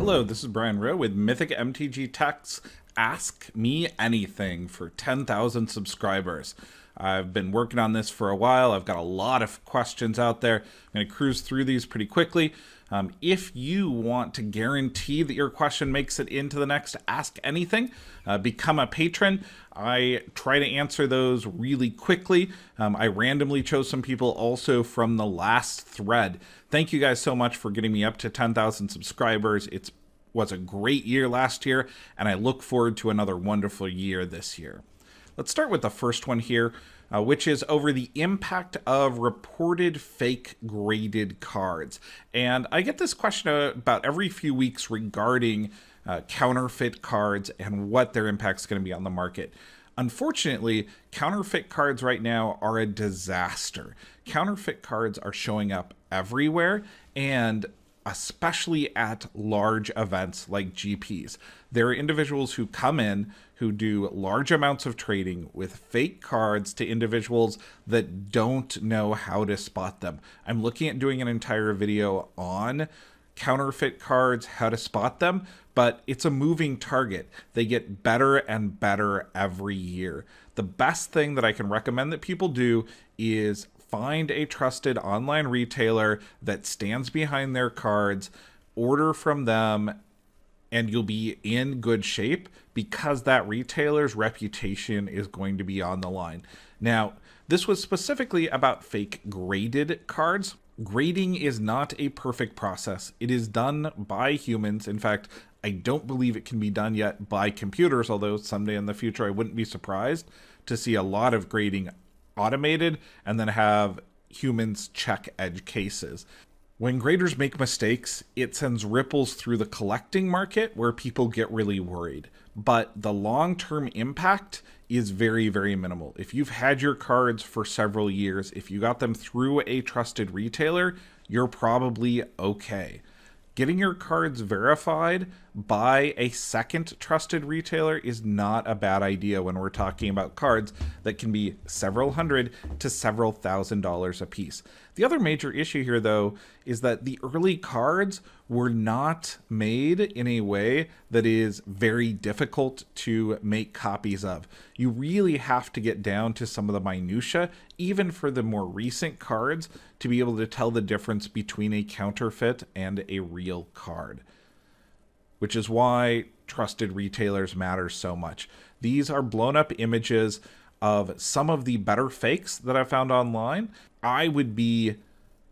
Hello, this is Brian Rowe with Mythic MTG Tech's Ask Me Anything for 10,000 subscribers. I've been working on this for a while. I've got a lot of questions out there. I'm going to cruise through these pretty quickly. If you want to guarantee that your question makes it into the next Ask Anything, become a patron. I try to answer those really quickly. I randomly chose some people also from the last thread. Thank you guys so much for getting me up to 10,000 subscribers. It was a great year last year, and I look forward to another wonderful year this year. Let's start with the first one here, which is over the impact of reported fake graded cards. And I get this question about every few weeks regarding counterfeit cards and what their impact is going to be on the market. Unfortunately, counterfeit cards right now are a disaster. Counterfeit cards are showing up everywhere, and especially at large events like GPs. There are individuals who come in who do large amounts of trading with fake cards to individuals that don't know how to spot them. I'm looking at doing an entire video on counterfeit cards, how to spot them, but it's a moving target. They get better and better every year. The best thing that I can recommend that people do is find a trusted online retailer that stands behind their cards, order from them, and you'll be in good shape because that retailer's reputation is going to be on the line. Now, this was specifically about fake graded cards. Grading is not a perfect process. It is done by humans. In fact, I don't believe it can be done yet by computers, although someday in the future I wouldn't be surprised to see a lot of grading automated and then have humans check edge cases. When graders make mistakes, it sends ripples through the collecting market where people get really worried. But the long-term impact is very, very minimal. If you've had your cards for several years, if you got them through a trusted retailer, you're probably okay. Getting your cards verified by a second trusted retailer is not a bad idea when we're talking about cards that can be several hundred to several $1,000s a piece. The other major issue here, though, is that the early cards were not made in a way that is very difficult to make copies of. You really have to get down to some of the minutia, even for the more recent cards, to be able to tell the difference between a counterfeit and a real card, which is why trusted retailers matter so much. These are blown up images of some of the better fakes that I found online. I would be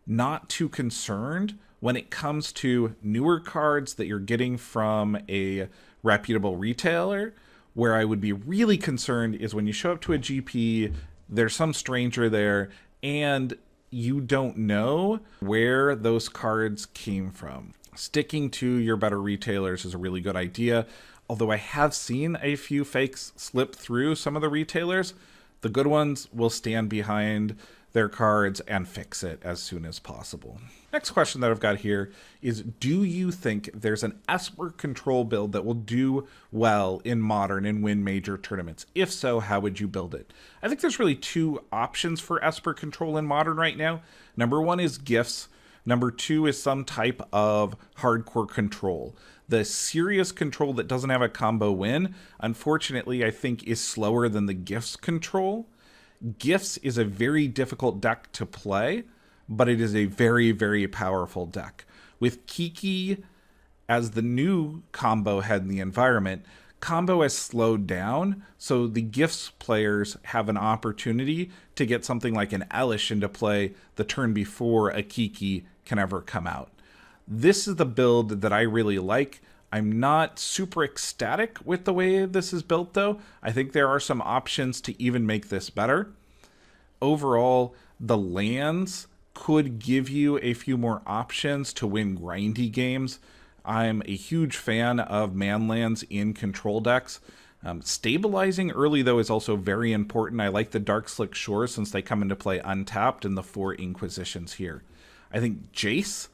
not too concerned when it comes to newer cards that you're getting from a reputable retailer. Where I would be really concerned is when you show up to a GP, there's some stranger there, and you don't know where those cards came from. Sticking to your better retailers is a really good idea. Although I have seen a few fakes slip through some of the retailers, the good ones will stand behind their cards and fix it as soon as possible. Next question that I've got here is, do you think there's an Esper Control build that will do well in Modern and win major tournaments? If so, how would you build it? I think there's really two options for Esper Control in Modern right now. Number one is gifts. Number two is some type of hardcore control. The serious control that doesn't have a combo win, unfortunately, I think is slower than the gifts control. Gifts is a very difficult deck to play, but it is a very, very powerful deck. With Kiki as the new combo head in the environment, combo has slowed down, so the gifts players have an opportunity to get something like an Elish into play the turn before a Kiki can ever come out. This is the build that I really like. I'm not super ecstatic with the way this is built, though. I think there are some options to even make this better. Overall, the lands could give you a few more options to win grindy games. I'm a huge fan of man lands in control decks. Stabilizing early, though, is also very important. I like the Dark Slick Shores since they come into play untapped in the 4 Inquisitions here. I think Jace,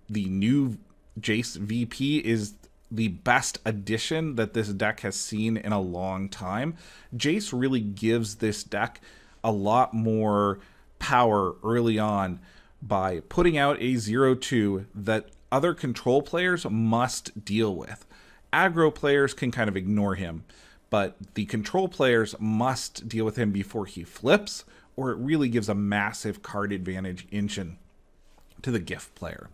the new Jace VP, is the best addition that this deck has seen in a long time. Jace really gives this deck a lot more power early on by putting out a 0-2 that other control players must deal with. Aggro players can kind of ignore him, but the control players must deal with him before he flips, or it really gives a massive card advantage engine to the gift player.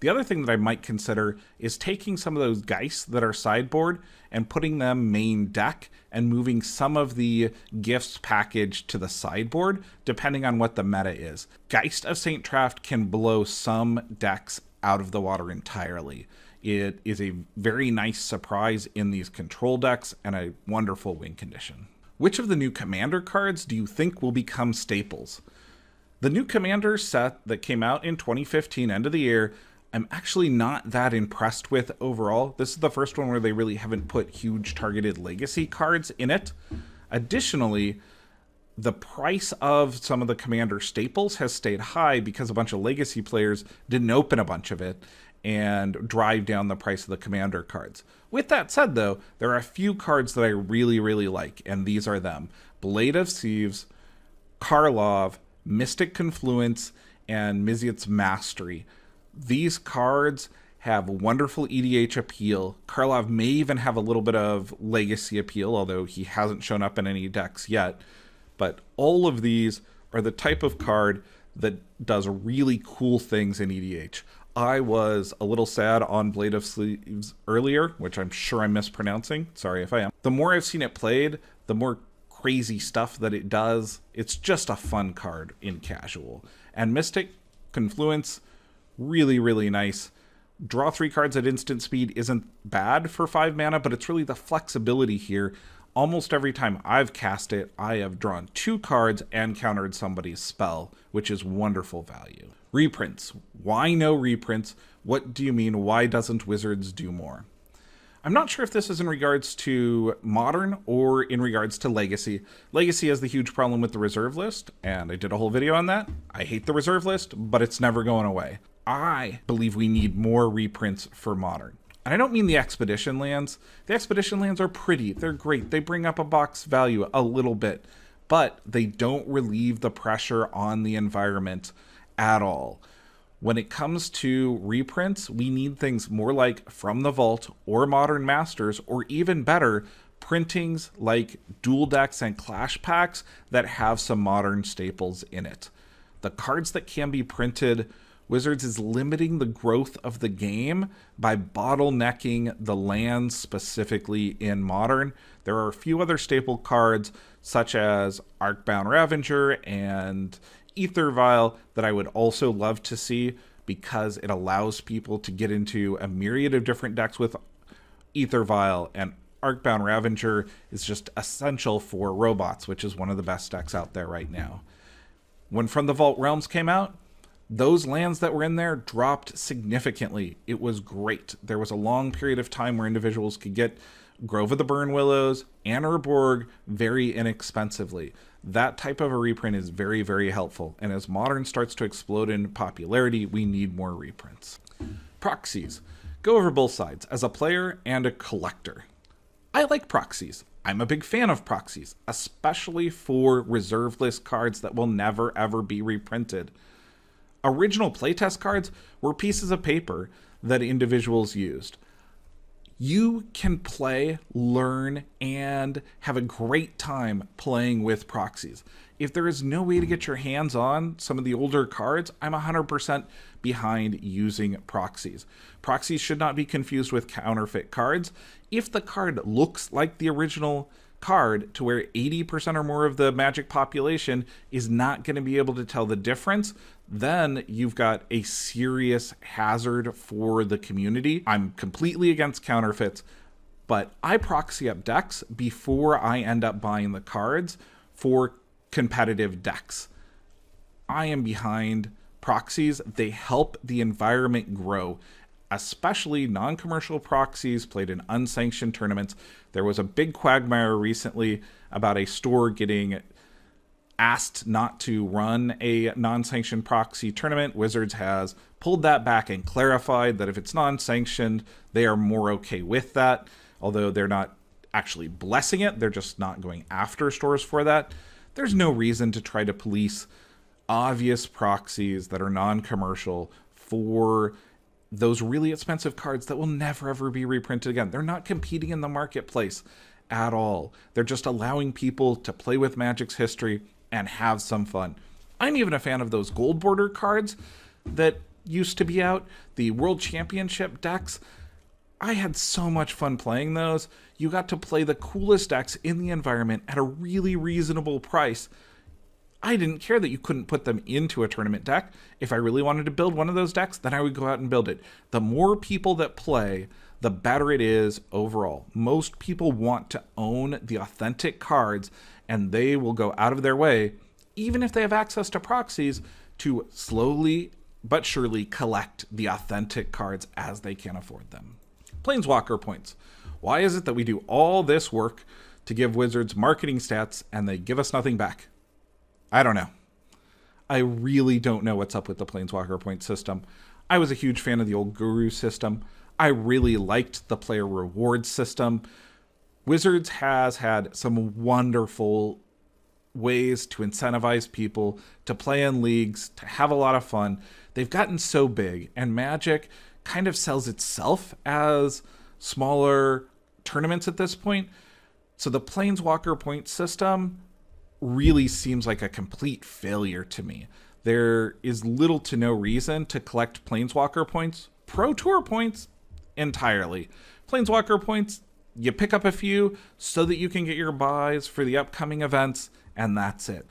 The other thing that I might consider is taking some of those Geists that are sideboard and putting them main deck and moving some of the gifts package to the sideboard, depending on what the meta is. Geist of St. Traft can blow some decks out of the water entirely. It is a very nice surprise in these control decks and a wonderful win condition. Which of the new commander cards do you think will become staples? The new commander set that came out in 2015, end of the year, I'm actually not that impressed with overall. This is the first one where they really haven't put huge targeted legacy cards in it. Additionally, the price of some of the commander staples has stayed high because a bunch of legacy players didn't open a bunch of it and drive down the price of the commander cards. With that said, though, there are a few cards that I really, really like, and these are them. Blade of Sieves, Karlov, Mystic Confluence, and Miziet's Mastery. These cards have wonderful EDH appeal. Karlov may even have a little bit of legacy appeal, although he hasn't shown up in any decks yet. But all of these are the type of card that does really cool things in EDH. I was a little sad on Blade of Sleeves earlier, which I'm sure I'm mispronouncing. Sorry if I am. The more I've seen it played, the more crazy stuff that it does. It's just a fun card in casual. And Mystic Confluence, really, really nice. Draw 3 cards at instant speed isn't bad for 5 mana, but it's really the flexibility here. Almost every time I've cast it, I have drawn 2 cards and countered somebody's spell, which is wonderful value. Reprints. Why no reprints? What do you mean? Why doesn't Wizards do more? I'm not sure if this is in regards to Modern or in regards to Legacy. Legacy has the huge problem with the reserve list, and I did a whole video on that. I hate the reserve list, but it's never going away. I believe we need more reprints for Modern. And I don't mean the Expedition lands. The Expedition lands are pretty. They're great. They bring up a box value a little bit, but they don't relieve the pressure on the environment at all. When it comes to reprints, we need things more like From the Vault or Modern Masters, or even better, printings like Dual Decks and Clash Packs that have some Modern staples in it. The cards that can be printed, Wizards is limiting the growth of the game by bottlenecking the lands specifically in Modern. There are a few other staple cards, such as Arcbound Ravager and Ether Vial, that I would also love to see, because it allows people to get into a myriad of different decks with Ether Vial, and Arcbound Ravager is just essential for robots, which is one of the best decks out there right now. When From the Vault Realms came out, those lands that were in there dropped significantly. It was great. There was a long period of time where individuals could get Grove of the Burn Willows and Urborg very inexpensively. That type of a reprint is very, very helpful. And as Modern starts to explode in popularity, we need more reprints. Proxies. Go over both sides, as a player and a collector. I like proxies. I'm a big fan of proxies, especially for reserve list cards that will never ever be reprinted. Original playtest cards were pieces of paper that individuals used. You can play, learn, and have a great time playing with proxies. If there is no way to get your hands on some of the older cards, I'm 100% behind using proxies. Proxies should not be confused with counterfeit cards. If the card looks like the original card to where 80% or more of the Magic population is not going to be able to tell the difference, then you've got a serious hazard for the community. I'm completely against counterfeits, but I proxy up decks before I end up buying the cards for competitive decks. I am behind proxies. They help the environment grow, especially non-commercial proxies played in unsanctioned tournaments. There was a big quagmire recently about a store getting asked not to run a non-sanctioned proxy tournament. Wizards has pulled that back and clarified that if it's non-sanctioned, they are more okay with that. Although they're not actually blessing it, they're just not going after stores for that. There's no reason to try to police obvious proxies that are non-commercial for those really expensive cards that will never ever be reprinted again. They're not competing in the marketplace at all. They're just allowing people to play with Magic's history and have some fun. I'm even a fan of those gold border cards that used to be out, the World Championship decks. I had so much fun playing those. You got to play the coolest decks in the environment at a really reasonable price. I didn't care that you couldn't put them into a tournament deck. If I really wanted to build one of those decks, then I would go out and build it. The more people that play, the better it is overall. Most people want to own the authentic cards, and they will go out of their way, even if they have access to proxies, to slowly but surely collect the authentic cards as they can afford them. Planeswalker points. Why is it that we do all this work to give Wizards marketing stats and they give us nothing back? I don't know. I really don't know what's up with the Planeswalker point system. I was a huge fan of the old Guru system. I really liked the player reward system. Wizards has had some wonderful ways to incentivize people to play in leagues, to have a lot of fun. They've gotten so big, and Magic kind of sells itself as smaller tournaments at this point. So the Planeswalker point system really seems like a complete failure to me. There is little to no reason to collect Planeswalker points. Pro Tour points, entirely. Planeswalker points, you pick up a few so that you can get your buys for the upcoming events, and that's it.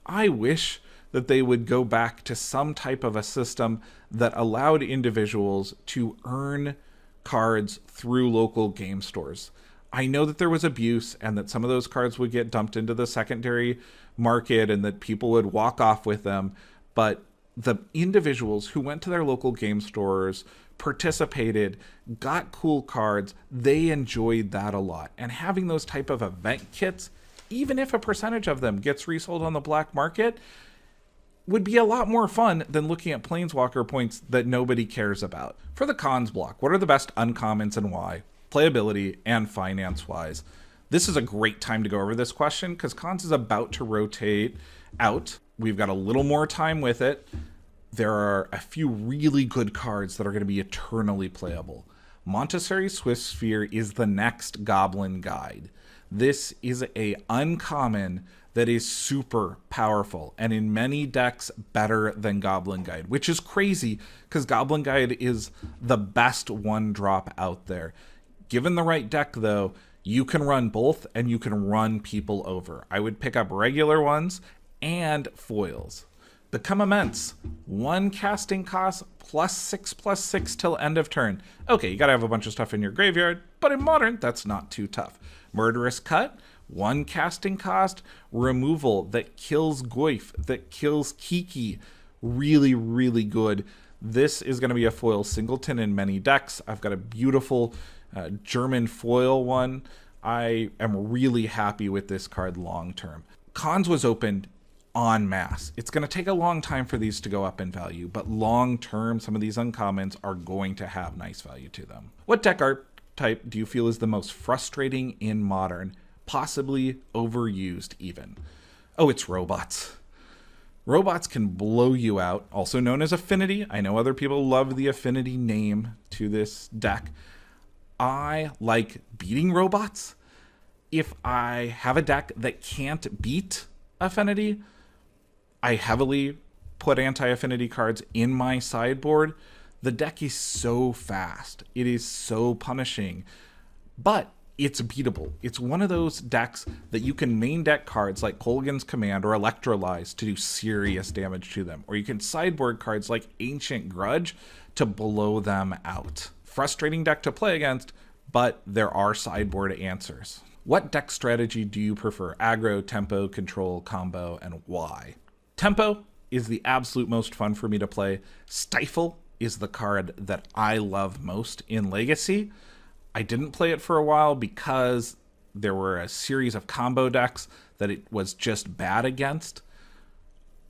I wish that they would go back to some type of a system that allowed individuals to earn cards through local game stores. I know that there was abuse and that some of those cards would get dumped into the secondary market and that people would walk off with them, but the individuals who went to their local game stores, participated, got cool cards, they enjoyed that a lot. And having those type of event kits, even if a percentage of them gets resold on the black market, would be a lot more fun than looking at Planeswalker points that nobody cares about. For the cons block, what are the best uncommons and why? Playability and finance-wise. This is a great time to go over this question because cons is about to rotate out. We've got a little more time with it. There are a few really good cards that are going to be eternally playable. Montessori Swift Sphere is the next Goblin Guide. This is a uncommon that is super powerful and in many decks better than Goblin Guide, which is crazy because Goblin Guide is the best one drop out there. Given the right deck though, you can run both and you can run people over. I would pick up regular ones and foils. Become Immense. 1 casting cost +6/+6 till end of turn. Okay, you gotta have a bunch of stuff in your graveyard, but in Modern, that's not too tough. Murderous Cut. 1 casting cost, removal that kills Goyf, that kills Kiki. Really, really good. This is going to be a foil singleton in many decks. I've got a beautiful German foil one. I am really happy with this card long term. Cons was opened en masse. It's going to take a long time for these to go up in value, but long term, some of these uncommons are going to have nice value to them. What deck archetype do you feel is the most frustrating in Modern? Possibly overused even. Oh, it's robots. Robots can blow you out, also known as Affinity. I know other people love the Affinity name to this deck. I like beating robots. If I have a deck that can't beat Affinity, I heavily put anti-Affinity cards in my sideboard. The deck is so fast. It is so punishing. But it's beatable. It's one of those decks that you can main deck cards like Kolaghan's Command or Electrolyze to do serious damage to them. Or you can sideboard cards like Ancient Grudge to blow them out. Frustrating deck to play against, but there are sideboard answers. What deck strategy do you prefer? Aggro, tempo, control, combo, and why? Tempo is the absolute most fun for me to play. Stifle is the card that I love most in Legacy. I didn't play it for a while because there were a series of combo decks that it was just bad against.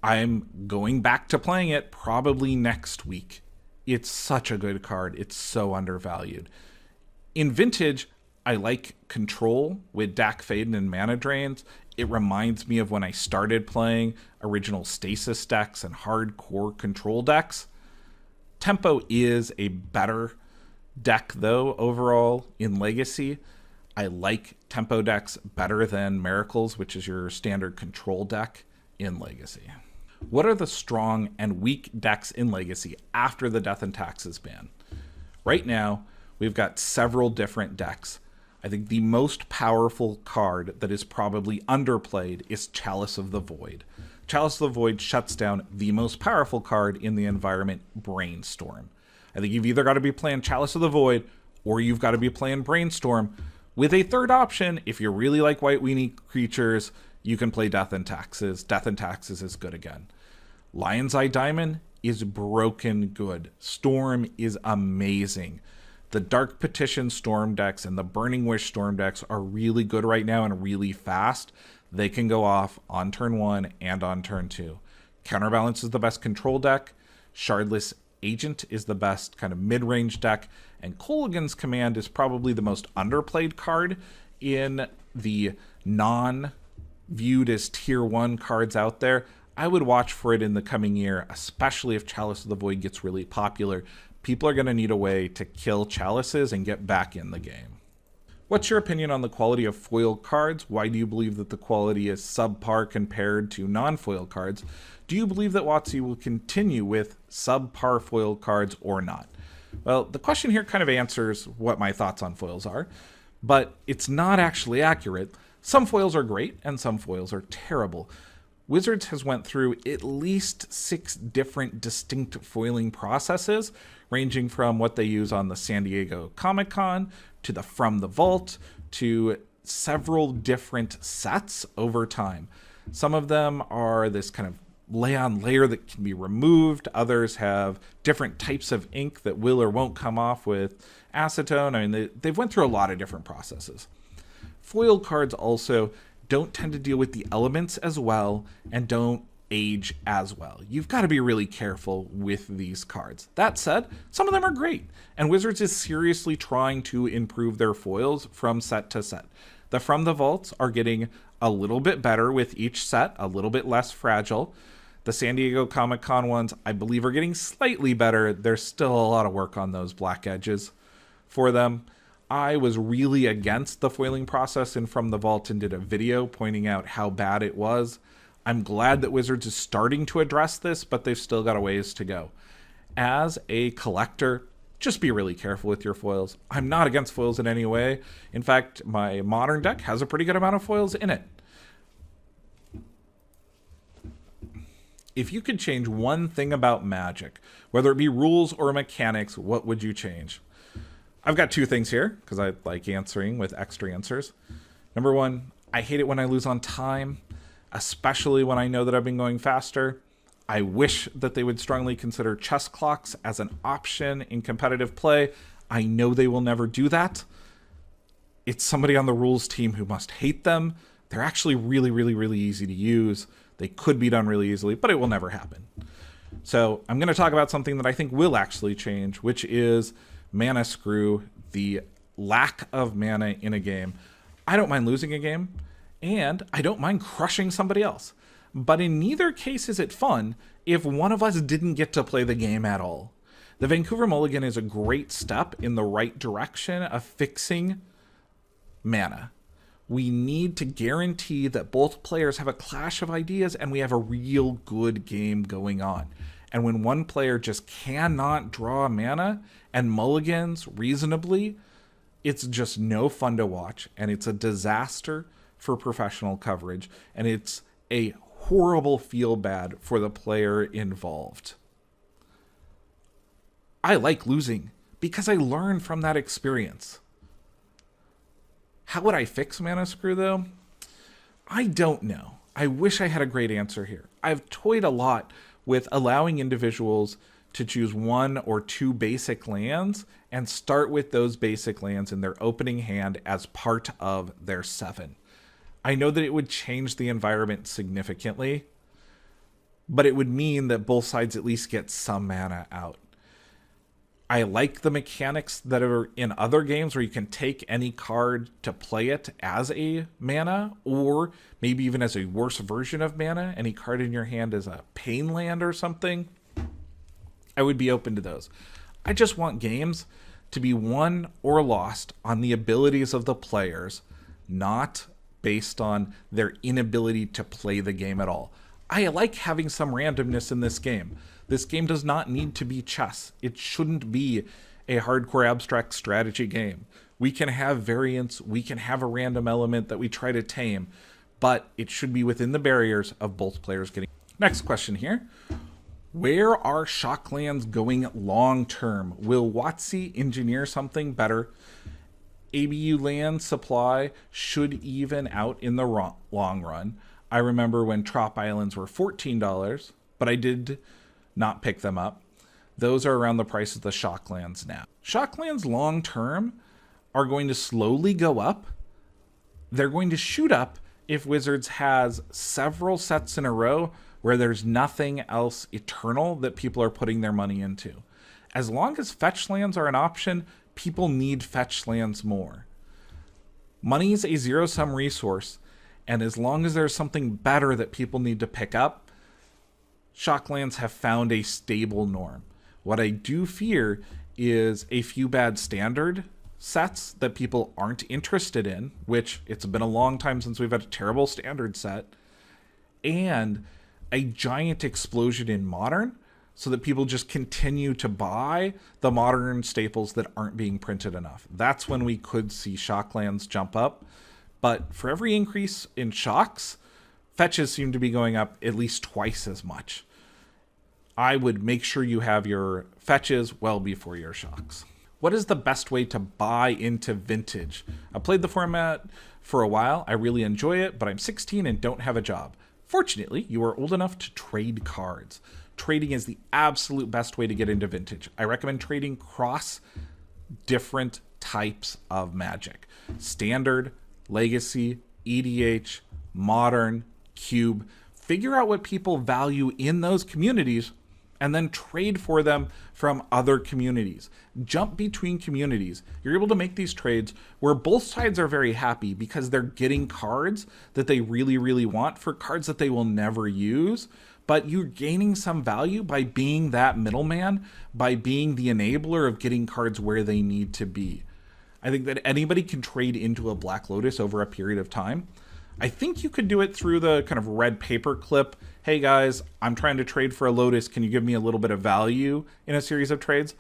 I'm going back to playing it probably next week. It's such a good card. It's so undervalued. In Vintage, I like Control with Dak Faden and Mana Drains. It reminds me of when I started playing original Stasis decks and hardcore Control decks. Tempo is a better deck, though, overall in Legacy. I like Tempo decks better than Miracles, which is your standard control deck in Legacy. What are the strong and weak decks in Legacy after the Death and Taxes ban? Right now, we've got several different decks. I think the most powerful card that is probably underplayed is Chalice of the Void. Chalice of the Void shuts down the most powerful card in the environment, Brainstorm. I think you've either got to be playing Chalice of the Void or you've got to be playing Brainstorm. With a third option, if you really like white weenie creatures, you can play Death and Taxes. Death and Taxes is good again. Lion's Eye Diamond is broken good. Storm is amazing. The Dark Petition Storm decks and the Burning Wish Storm decks are really good right now and really fast. They can go off on turn 1 and on turn 2. Counterbalance is the best control deck. Shardless Agent is the best kind of mid-range deck. And Kolaghan's Command is probably the most underplayed card in the non-viewed as tier 1 cards out there. I would watch for it in the coming year, especially if Chalice of the Void gets really popular. People are going to need a way to kill Chalices and get back in the game. What's your opinion on the quality of foil cards? Why do you believe that the quality is subpar compared to non-foil cards? Do you believe that WotC will continue with subpar foil cards or not? Well, the question here kind of answers what my thoughts on foils are, but it's not actually accurate. Some foils are great and some foils are terrible. Wizards has went through at least 6 different distinct foiling processes, ranging from what they use on the San Diego Comic-Con to the From the Vault to several different sets over time. Some of them are this kind of lay-on layer that can be removed. Others have different types of ink that will or won't come off with acetone. I mean, they've went through a lot of different processes. Foil cards also don't tend to deal with the elements as well and don't age as well. You've got to be really careful with these cards. That said, some of them are great, and Wizards is seriously trying to improve their foils from set to set. The From the Vaults are getting a little bit better with each set, a little bit less fragile. The San Diego Comic-Con ones, I believe, are getting slightly better. There's still a lot of work on those black edges for them. I was really against the foiling process in From the Vault and did a video pointing out how bad it was. I'm glad that Wizards is starting to address this, but they've still got a ways to go. As a collector, just be really careful with your foils. I'm not against foils in any way. In fact, my Modern deck has a pretty good amount of foils in it. If you could change one thing about Magic, whether it be rules or mechanics, what would you change? I've got 2 things here, because I like answering with extra answers. Number 1, I hate it when I lose on time, especially when I know that I've been going faster. I wish that they would strongly consider chess clocks as an option in competitive play. I know they will never do that. It's somebody on the rules team who must hate them. They're actually really, really, really easy to use. They could be done really easily, but it will never happen. So I'm going to talk about something that I think will actually change, which is mana screw, the lack of mana in a game. I don't mind losing a game, and I don't mind crushing somebody else. But in neither case is it fun if one of us didn't get to play the game at all. The Vancouver Mulligan is a great step in the right direction of fixing mana. We need to guarantee that both players have a clash of ideas and we have a real good game going on. And when one player just cannot draw mana and mulligans reasonably, it's just no fun to watch, and it's a disaster for professional coverage, and it's a horrible feel bad for the player involved. I like losing because I learn from that experience. How would I fix mana screw, though? I don't know. I wish I had a great answer here. I've toyed a lot with allowing individuals to choose 1 or 2 basic lands and start with those basic lands in their opening hand as part of their 7. I know that it would change the environment significantly, but it would mean that both sides at least get some mana out. I like the mechanics that are in other games where you can take any card to play it as a mana, or maybe even as a worse version of mana. Any card in your hand is a pain land or something. I would be open to those. I just want games to be won or lost on the abilities of the players, not based on their inability to play the game at all. I like having some randomness in this game. This game does not need to be chess. It shouldn't be a hardcore abstract strategy game. We can have variance, we can have a random element that we try to tame, but it should be within the barriers of both players getting. Next question here. Where are Shocklands going long term? Will WotC engineer something better? ABU land supply should even out in the long run. I remember when Trop Islands were $14, but I did not pick them up. Those are around the price of the Shocklands now. Shocklands long term are going to slowly go up. They're going to shoot up if Wizards has several sets in a row where there's nothing else eternal that people are putting their money into. As long as fetch lands are an option, people need fetch lands more. Money is a zero-sum resource, and as long as there's something better that people need to pick up, Shocklands have found a stable norm. What I do fear is a few bad standard sets that people aren't interested in, which it's been a long time since we've had a terrible standard set, and a giant explosion in modern so that people just continue to buy the modern staples that aren't being printed enough. That's when we could see Shocklands jump up. But for every increase in shocks, fetches seem to be going up at least twice as much. I would make sure you have your fetches well before your shocks. What is the best way to buy into Vintage? I played the format for a while. I really enjoy it, but I'm 16 and don't have a job. Fortunately, you are old enough to trade cards. Trading is the absolute best way to get into Vintage. I recommend trading cross different types of Magic. Standard, Legacy, EDH, Modern, Cube. Figure out what people value in those communities and then trade for them from other communities. Jump between communities. You're able to make these trades where both sides are very happy because they're getting cards that they really, really want for cards that they will never use. But you're gaining some value by being that middleman, by being the enabler of getting cards where they need to be. I think that anybody can trade into a Black Lotus over a period of time. I think you could do it through the kind of red paperclip. Hey guys, I'm trying to trade for a Lotus. Can you give me a little bit of value in a series of trades?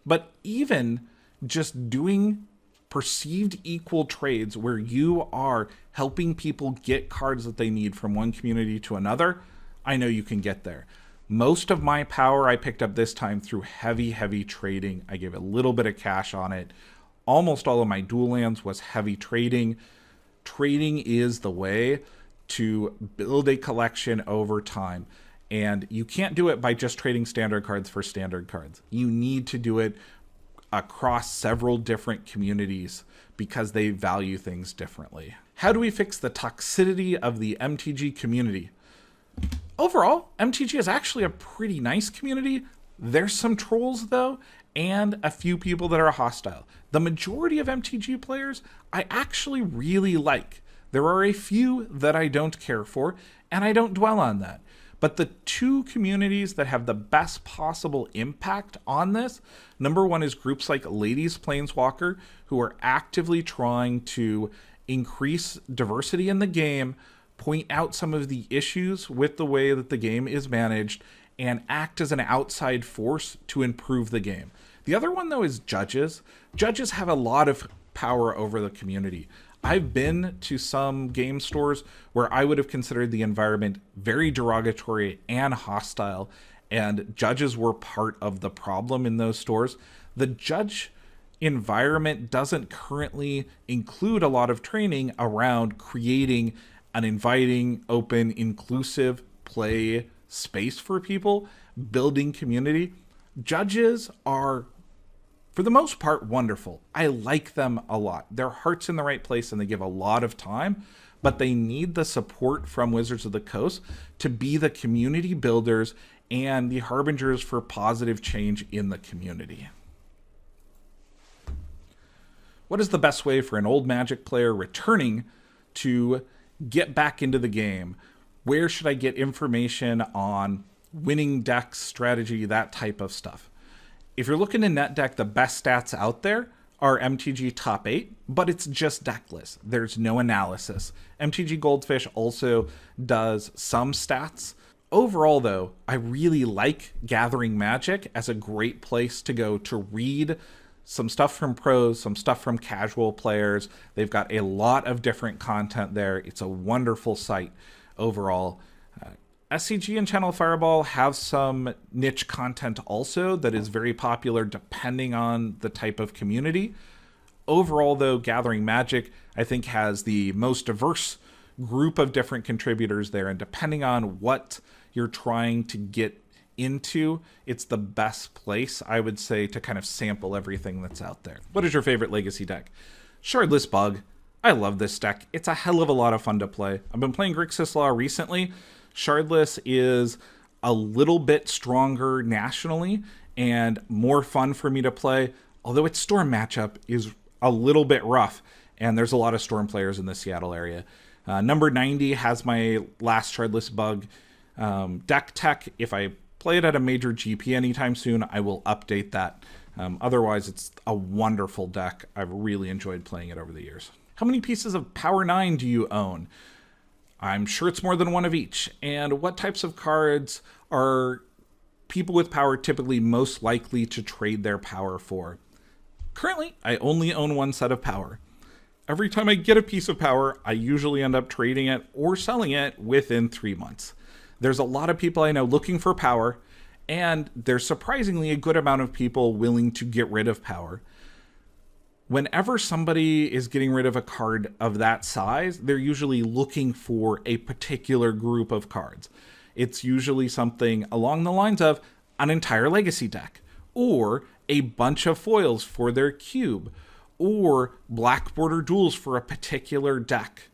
But even just doing perceived equal trades where you are helping people get cards that they need from one community to another, I know you can get there. Most of my power I picked up this time through heavy trading. I gave a little bit of cash on it. Almost all of my dual lands was heavy trading. Trading is the way to build a collection over time. And you can't do it by just trading standard cards for standard cards. You need to do it across several different communities because they value things differently. How do we fix the toxicity of the MTG community? Overall, MTG is actually a pretty nice community. There's some trolls though, and a few people that are hostile. The majority of MTG players I actually really like. There are a few that I don't care for, and I don't dwell on that. But the two communities that have the best possible impact on this, number one is groups like Ladies Planeswalker, who are actively trying to increase diversity in the game, point out some of the issues with the way that the game is managed, and act as an outside force to improve the game. The other one, though, is judges. Judges have a lot of power over the community. I've been to some game stores where I would have considered the environment very derogatory and hostile, and judges were part of the problem in those stores. The judge environment doesn't currently include a lot of training around creating an inviting, open, inclusive play space for people, building community. Judges are, for the most part, wonderful. I like them a lot. Their heart's in the right place and they give a lot of time, but they need the support from Wizards of the Coast to be the community builders and the harbingers for positive change in the community. What is the best way for an old Magic player returning to get back into the game? Where should I get information on winning decks, strategy, that type of stuff. If you're looking to net deck, the best stats out there are MTG top 8, but it's just deck list. There's no analysis. MTG Goldfish also does some stats. Overall, though, I really like Gathering Magic as a great place to go to read some stuff from pros, some stuff from casual players. They've got a lot of different content there. It's a wonderful site overall. SCG and Channel Fireball have some niche content also that is very popular depending on the type of community. Overall, though, Gathering Magic, I think, has the most diverse group of different contributors there, and depending on what you're trying to get into, it's the best place, I would say, to kind of sample everything that's out there. What is your favorite Legacy deck? Shardless Bug. I love this deck. It's a hell of a lot of fun to play. I've been playing Grixis Law recently. Shardless is a little bit stronger nationally and more fun for me to play, although its Storm matchup is a little bit rough, and there's a lot of Storm players in the Seattle area. Number 90 has my last Shardless Bug deck tech. If I play it at a major GP anytime soon, I will update that. Otherwise, it's a wonderful deck. I've really enjoyed playing it over the years. How many pieces of Power 9 do you own? I'm sure it's more than one of each. And what types of cards are people with power typically most likely to trade their power for? Currently, I only own one set of power. Every time I get a piece of power, I usually end up trading it or selling it within 3 months. There's a lot of people I know looking for power, and there's surprisingly a good amount of people willing to get rid of power. Whenever somebody is getting rid of a card of that size, they're usually looking for a particular group of cards. It's usually something along the lines of an entire Legacy deck, or a bunch of foils for their cube, or black border duels for a particular deck.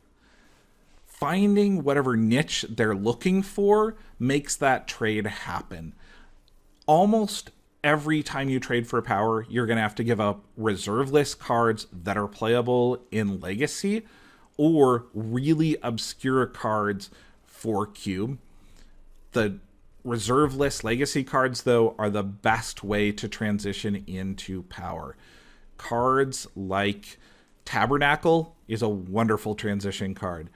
Finding whatever niche they're looking for makes that trade happen. Almost every time you trade for power, you're going to have to give up reserve list cards that are playable in Legacy, or really obscure cards for cube. The reserve list Legacy cards, though, are the best way to transition into power. Cards like Tabernacle is a wonderful transition card.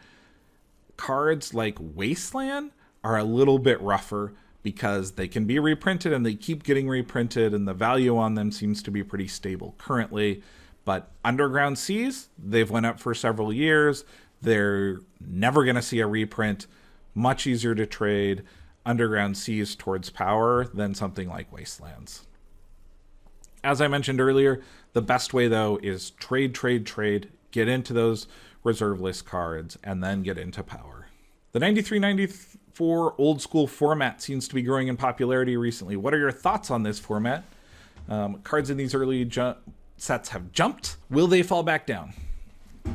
Cards like Wasteland are a little bit rougher because they can be reprinted and they keep getting reprinted, and the value on them seems to be pretty stable currently. But Underground Seas, they've went up for several years. They're never going to see a reprint. Much easier to trade Underground Seas towards power than something like Wastelands. As I mentioned earlier, the best way, though, is trade, get into those reserve list cards, and then get into power. The 93-94 old school format seems to be growing in popularity recently. What are your thoughts on this format? Cards in these early sets have jumped. Will they fall back down?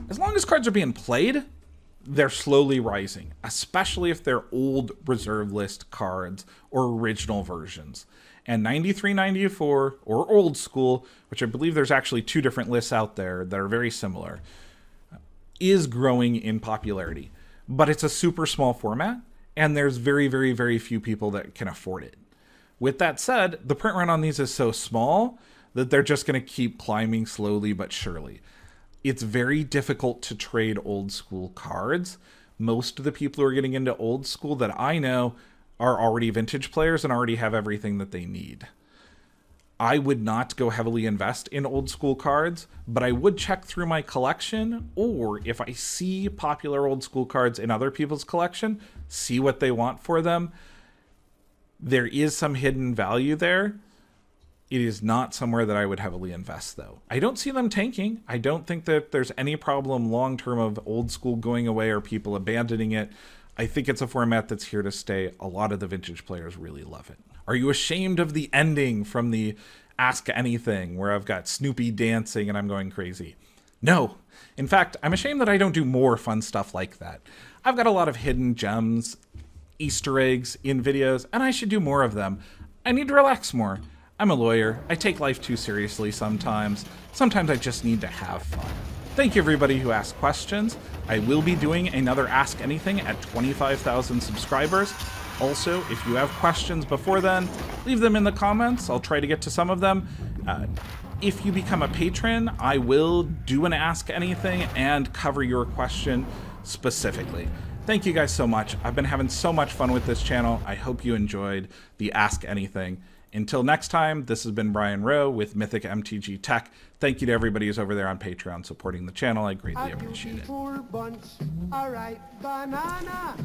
As long as cards are being played, they're slowly rising, especially if they're old reserve list cards or original versions. And 93-94, or old school, which I believe there's actually two different lists out there that are very similar, is growing in popularity. But it's a super small format, and there's very, very, very few people that can afford it. With that said, the print run on these is so small that they're just going to keep climbing slowly but surely. It's very difficult to trade old school cards. Most of the people who are getting into old school that I know are already vintage players and already have everything that they need. I would not go heavily invest in old school cards, but I would check through my collection, or if I see popular old school cards in other people's collection, see what they want for them. There is some hidden value there. It is not somewhere that I would heavily invest, though. I don't see them tanking. I don't think that there's any problem long-term of old school going away or people abandoning it. I think it's a format that's here to stay. A lot of the vintage players really love it. Are you ashamed of the ending from the Ask Anything, where I've got Snoopy dancing and I'm going crazy? No. In fact, I'm ashamed that I don't do more fun stuff like that. I've got a lot of hidden gems, Easter eggs in videos, and I should do more of them. I need to relax more. I'm a lawyer. I take life too seriously sometimes. Sometimes I just need to have fun. Thank you, everybody who asked questions. I will be doing another Ask Anything at 25,000 subscribers. Also, if you have questions before then, leave them in the comments. I'll try to get to some of them. If you become a patron, I will do an Ask Anything and cover your question specifically. Thank you guys so much. I've been having so much fun with this channel. I hope you enjoyed the Ask Anything. Until next time, this has been Brian Rowe with Mythic MTG Tech. Thank you to everybody who's over there on Patreon supporting the channel. I greatly appreciate it. All right, banana.